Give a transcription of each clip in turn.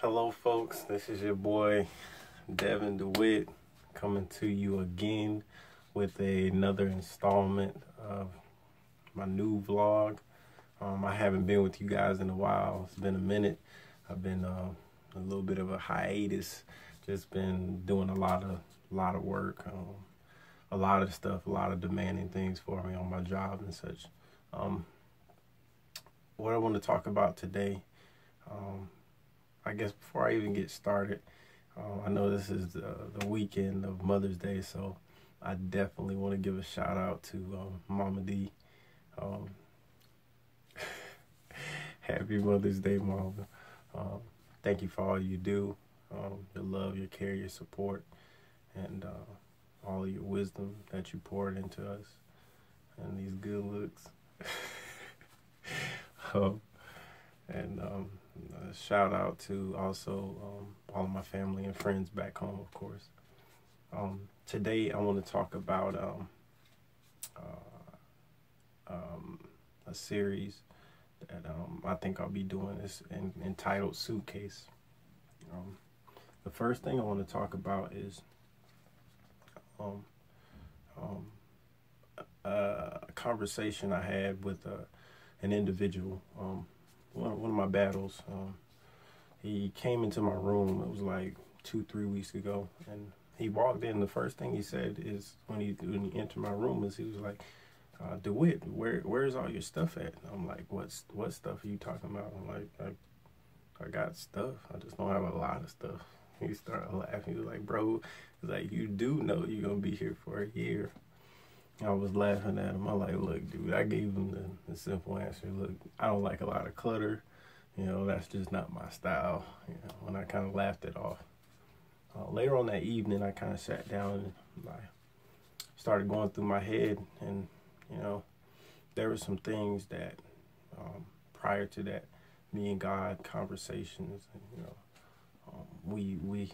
Hello, folks. This is your boy, Devin DeWitt, coming to you again with another installment of my new vlog. I haven't been with you guys in a while. It's been a minute. I've been a little bit of a hiatus. Just been doing a lot of work, a lot of stuff, a lot of demanding things for me on my job and such. What I want to talk about today, I guess before I even get started, I know this is the weekend of Mother's Day, so I definitely want to give a shout out to Mama D. Happy Mother's Day, Mama. Thank you for all you do, your love, your care, your support, and all of your wisdom that you poured into us, and these good looks. And shout out to also all of my family and friends back home, of course. Today I want to talk about a series that I think I'll be doing. Is entitled Suitcase. The first thing I want to talk about is a conversation I had with an individual. One of my battles. He came into my room. It was like 2-3 weeks ago, and he walked in. The first thing he said is when he entered my room is he was like, "DeWitt, where's all your stuff at?" I'm like, "What stuff are you talking about?" I'm like, I got stuff. I just don't have a lot of stuff. He started laughing. He was like, "Bro," he's like, "You do know you're gonna be here for a year." I was laughing at him. I'm like, "Look, dude," I gave him the simple answer. "Look, I don't like a lot of clutter. You know, that's just not my style." You know, and I kind of laughed it off. Later on that evening, I kind of sat down and I started going through my head, and you know, there were some things that prior to that, me and God conversations, you know, we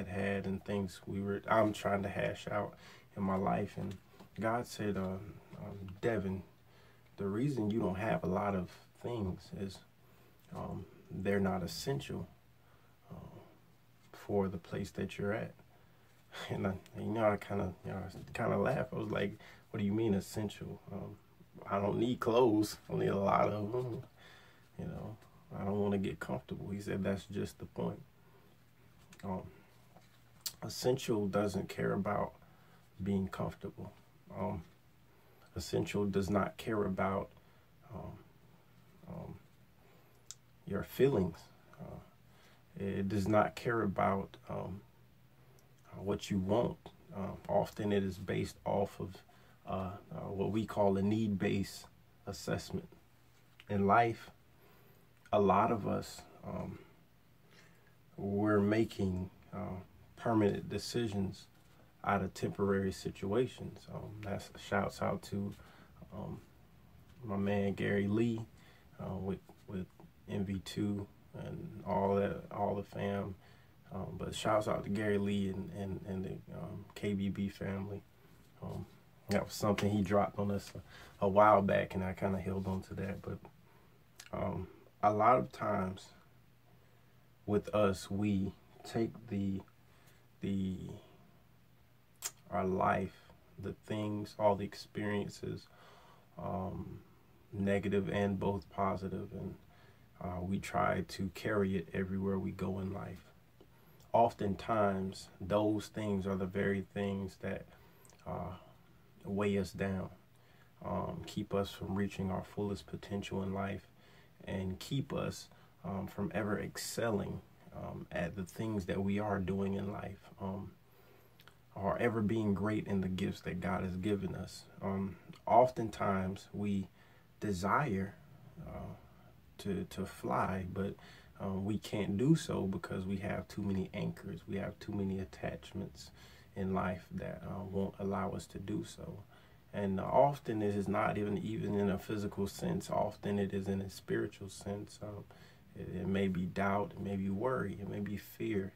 had and things I'm trying to hash out in my life. And God said, "Devin, the reason you don't have a lot of things is they're not essential for the place that you're at." And I kind of laughed. I was like, "What do you mean essential? I don't need clothes. I need a lot of them. You know, I don't want to get comfortable." He said, "That's just the point. Essential doesn't care about being comfortable. Essential does not care about your feelings. It does not care about what you want. Often it is based off of what we call a need-based assessment. In life, a lot of us, we're making permanent decisions out of temporary situations. That shouts out to my man Gary Lee with MV2 and all the fam. But shouts out to Gary Lee and the KBB family. That was something he dropped on us a while back, and I kind of held on to that. But a lot of times with us, we take our life, the things, all the experiences, negative and both positive, and we try to carry it everywhere we go in life. Oftentimes, those things are the very things that weigh us down, keep us from reaching our fullest potential in life, and keep us from ever excelling at the things that we are doing in life, or ever being great in the gifts that God has given us. Oftentimes, we desire to fly, but we can't do so because we have too many anchors. We have too many attachments in life that won't allow us to do so. And often it is not even in a physical sense. Often it is in a spiritual sense. It may be doubt, it may be worry, it may be fear,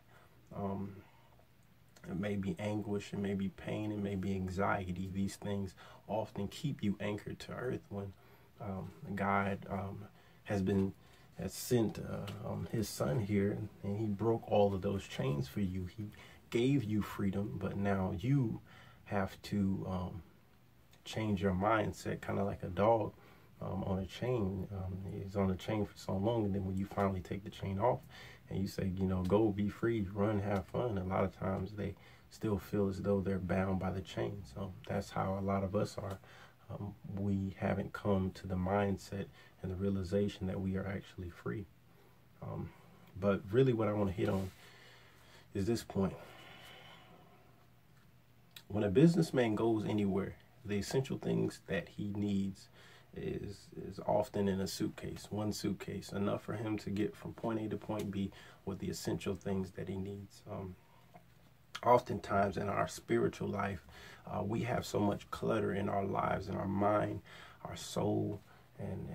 it may be anguish, it may be pain, it may be anxiety. These things often keep you anchored to earth when God has been has sent his son here, and he broke all of those chains for you. He gave you freedom, but now you have to change your mindset, kind of like a dog on a chain. He's on a chain for so long, and then when you finally take the chain off and you say, go be free, run, have fun, a lot of times they still feel as though they're bound by the chain. So that's how a lot of us are. We haven't come to the mindset and the realization that we are actually free. But really what I want to hit on is this point. When a businessman goes anywhere, the essential things that he needs is often in a suitcase, one suitcase, enough for him to get from point A to point B with the essential things that he needs. Oftentimes in our spiritual life, we have so much clutter in our lives, in our mind, our soul, and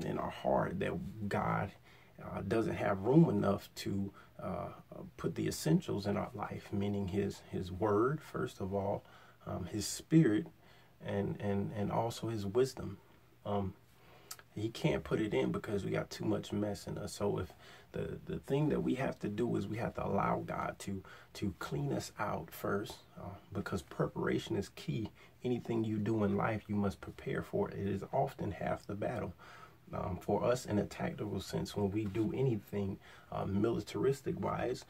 in our heart that God doesn't have room enough to put the essentials in our life, meaning his word, first of all, his spirit, and also his wisdom. He can't put it in because we got too much mess in us. So if the thing that we have to do is we have to allow God to clean us out first, because preparation is key. Anything you do in life, you must prepare for it. It is often half the battle. For us, in a tactical sense, when we do anything militaristic wise,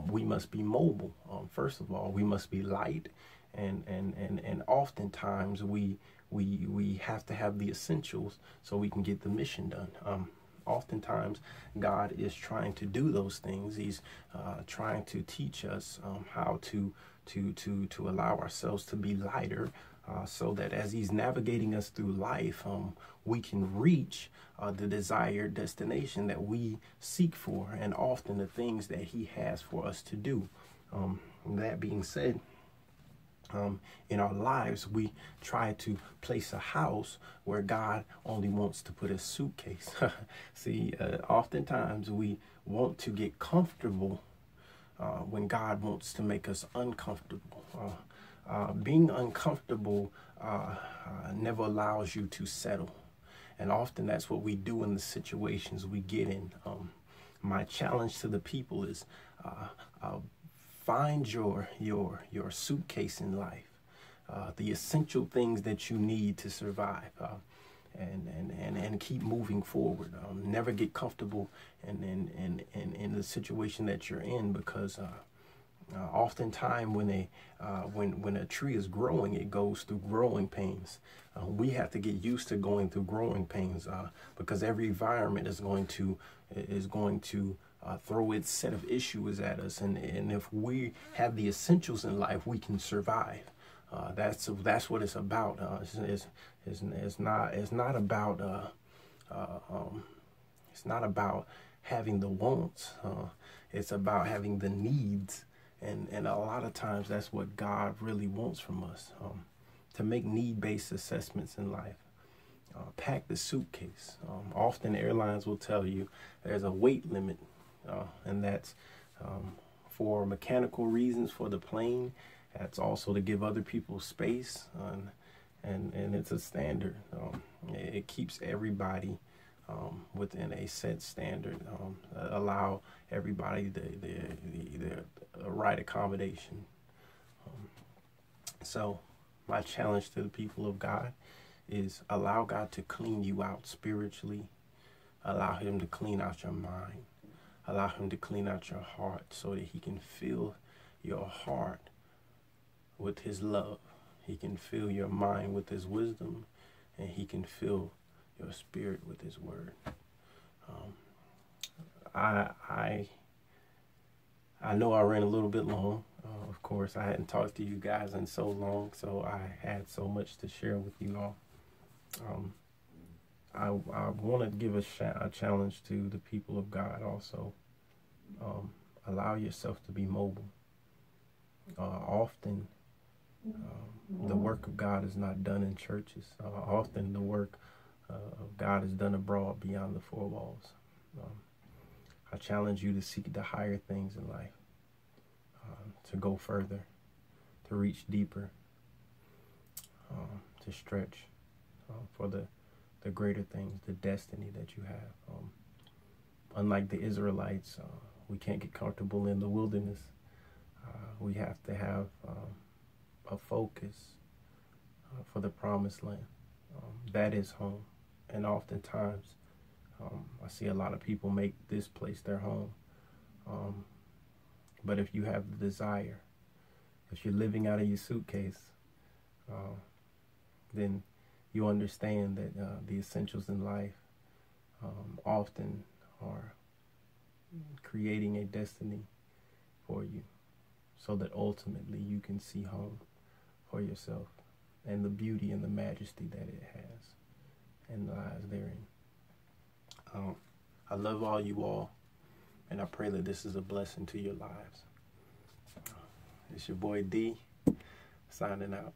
we must be mobile. First of all, we must be light, and oftentimes we have to have the essentials so we can get the mission done. Oftentimes God is trying to do those things. He's trying to teach us how to allow ourselves to be lighter, so that as he's navigating us through life, we can reach the desired destination that we seek for, and often the things that he has for us to do. That being said, in our lives, we try to place a house where God only wants to put a suitcase. See, oftentimes we want to get comfortable when God wants to make us uncomfortable. Being uncomfortable never allows you to settle. And often that's what we do in the situations we get in. My challenge to the people is find your suitcase in life, the essential things that you need to survive, and keep moving forward. Never get comfortable in the situation that you're in, because oftentimes when a tree is growing, it goes through growing pains. We have to get used to going through growing pains, because every environment is going to throw its set of issues at us, and if we have the essentials in life, we can survive. That's what it's about. It's not about having the wants. It's about having the needs, and a lot of times that's what God really wants from us. To make need-based assessments in life. Pack the suitcase. Often airlines will tell you there's a weight limit, and that's for mechanical reasons for the plane. That's also to give other people space, and it's a standard. It keeps everybody within a set standard. Allow everybody the right accommodation. So my challenge to the people of God is allow God to clean you out spiritually. Allow him to clean out your mind. Allow him to clean out your heart so that he can fill your heart with his love. He can fill your mind with his wisdom, and he can fill your spirit with his word. I know I ran a little bit long. Of course, I hadn't talked to you guys in so long, so I had so much to share with you all. I want to give a challenge to the people of God also. Allow yourself to be mobile. Often, the work of God is not done in churches. Often the work of God is done abroad beyond the four walls. I challenge you to seek the higher things in life, to go further, to reach deeper, to stretch for the the greater things, the destiny that you have. Unlike the Israelites, we can't get comfortable in the wilderness. We have to have a focus for the promised land. That is home. And oftentimes, I see a lot of people make this place their home. But if you have the desire, if you're living out of your suitcase, then you understand that the essentials in life often are creating a destiny for you, so that ultimately you can see home for yourself and the beauty and the majesty that it has and lies therein. I love all you all, and I pray that this is a blessing to your lives. It's your boy D, signing out.